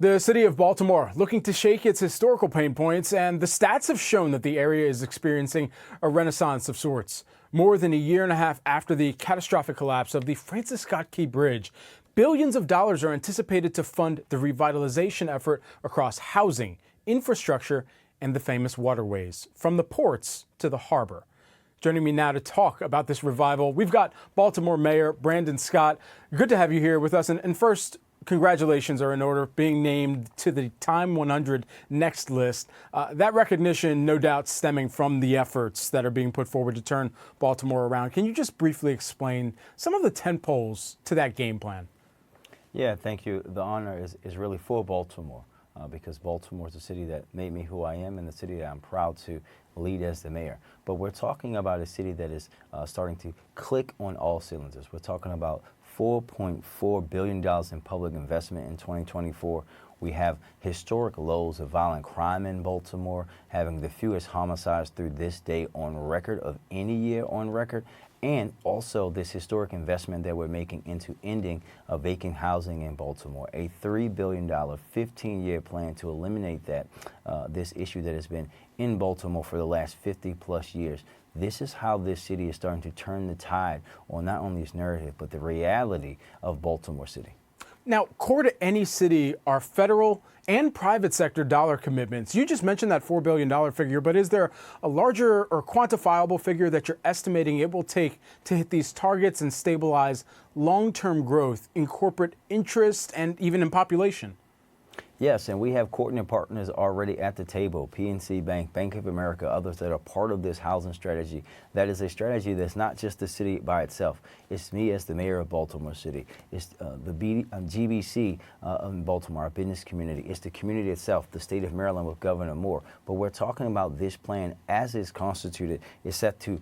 The city of Baltimore looking to shake its historical pain points, and the stats have shown that the area is experiencing a renaissance of sorts. More than a year and a half after the catastrophic collapse of the Francis Scott Key Bridge, billions of dollars are anticipated to fund the revitalization effort across housing, infrastructure, and the famous waterways, from the ports to the harbor. Joining me now to talk about this revival, we've got Baltimore Mayor Brandon Scott. Good to have you here with us. And first, congratulations are in order, being named to the Time 100 Next list. That recognition, no doubt, stemming from the efforts that are being put forward to turn Baltimore around. Can you just briefly explain some of the tentpoles to that game plan? Yeah, thank you. The honor is really for Baltimore because Baltimore is the city that made me who I am and the city that I'm proud to lead as the mayor. But we're talking about a city that is starting to click on all cylinders. We're talking about $4.4 billion in public investment in 2024. We have historic lows of violent crime in Baltimore, having the fewest homicides through this day on record of any year on record, and also this historic investment that we're making into ending vacant housing in Baltimore, a $3 billion 15-year plan to eliminate this issue that has been in Baltimore for the last 50 plus years. This is how this city is starting to turn the tide on not only its narrative, but the reality of Baltimore City. Now, core to any city are federal and private sector dollar commitments. You just mentioned that $4 billion figure, but is there a larger or quantifiable figure that you're estimating it will take to hit these targets and stabilize long-term growth in corporate interest and even in population? Yes, and we have coordinated partners already at the table, PNC Bank, Bank of America, others that are part of this housing strategy. That is a strategy that's not just the city by itself. It's me as the mayor of Baltimore City. It's the GBC in Baltimore, our business community. It's the community itself, the state of Maryland with Governor Moore. But we're talking about this plan as is constituted is set to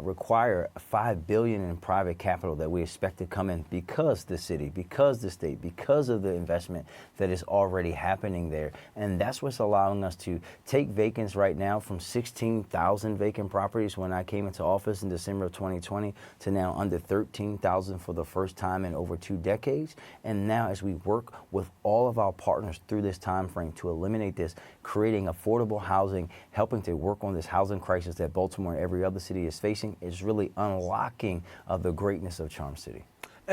require $5 billion in private capital that we expect to come in because the city, because the state, because of the investment that is already happening there. And that's what's allowing us to take vacants right now from 16,000 vacant properties when I came into office in December of 2020 to now under 13,000 for the first time in over 2 decades. And now as we work with all of our partners through this time frame to eliminate this, creating affordable housing, helping to work on this housing crisis that Baltimore and every other city is facing, is really unlocking the greatness of Charm City.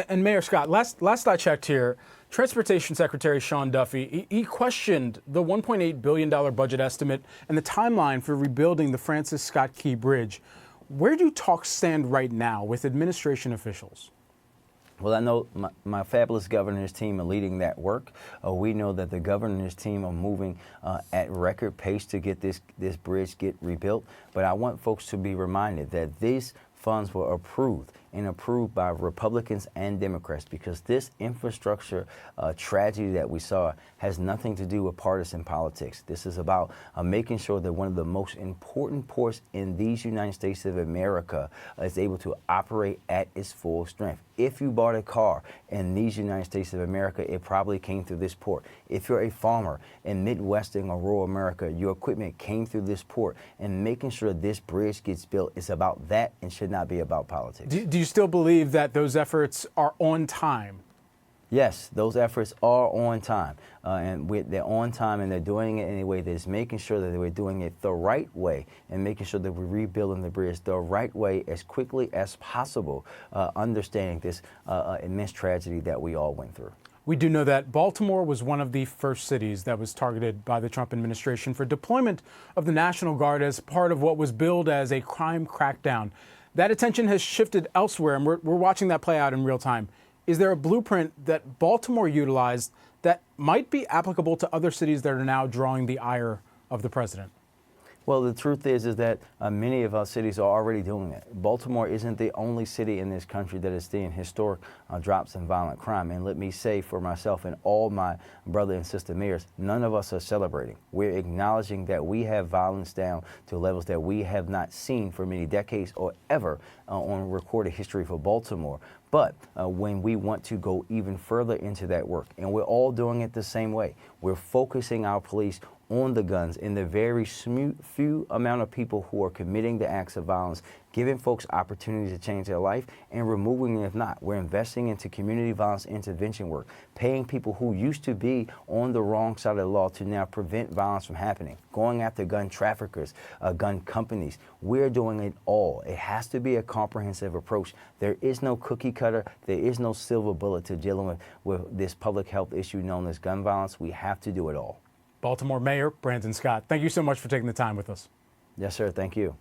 And Mayor Scott, last I checked here, Transportation Secretary Sean Duffy, he questioned the $1.8 billion budget estimate and the timeline for rebuilding the Francis Scott Key Bridge. Where do talks stand right now with administration officials? Well, I know my fabulous governor's team are leading that work. We know that the governor's team are moving at record pace to get this bridge rebuilt. But I want folks to be reminded that these funds were approved by Republicans and Democrats because this infrastructure tragedy that we saw has nothing to do with partisan politics. This is about making sure that one of the most important ports in these United States of America is able to operate at its full strength. If you bought a car in these United States of America, it probably came through this port. If you're a farmer in Midwestern or rural America, your equipment came through this port. And making sure this bridge gets built is about that and should not be about politics. Do you still believe that those efforts are on time? Yes, those efforts are on time, and they're on time, and they're doing it in a way that's making sure that we're doing it the right way and making sure that we're rebuilding the bridge the right way as quickly as possible, understanding this immense tragedy that we all went through. We do know that Baltimore was one of the first cities that was targeted by the Trump administration for deployment of the National Guard as part of what was billed as a crime crackdown. That attention has shifted elsewhere, and we're watching that play out in real time. Is there a blueprint that Baltimore utilized that might be applicable to other cities that are now drawing the ire of the president? Well, the truth is that many of our cities are already doing it. Baltimore isn't the only city in this country that is seeing historic drops in violent crime. And let me say for myself and all my brother and sister mayors, none of us are celebrating. We're acknowledging that we have violence down to levels that we have not seen for many decades or ever on recorded history for Baltimore. But when we want to go even further into that work, and we're all doing it the same way, we're focusing our police on the guns and the very few amount of people who are committing the acts of violence, giving folks opportunities to change their life and removing them if not. We're investing into community violence intervention work, paying people who used to be on the wrong side of the law to now prevent violence from happening, going after gun traffickers, gun companies. We're doing it all. It has to be a comprehensive approach. There is no cookie cutter. There is no silver bullet to dealing with this public health issue known as gun violence. We have to do it all. Baltimore Mayor Brandon Scott, thank you so much for taking the time with us. Yes, sir. Thank you.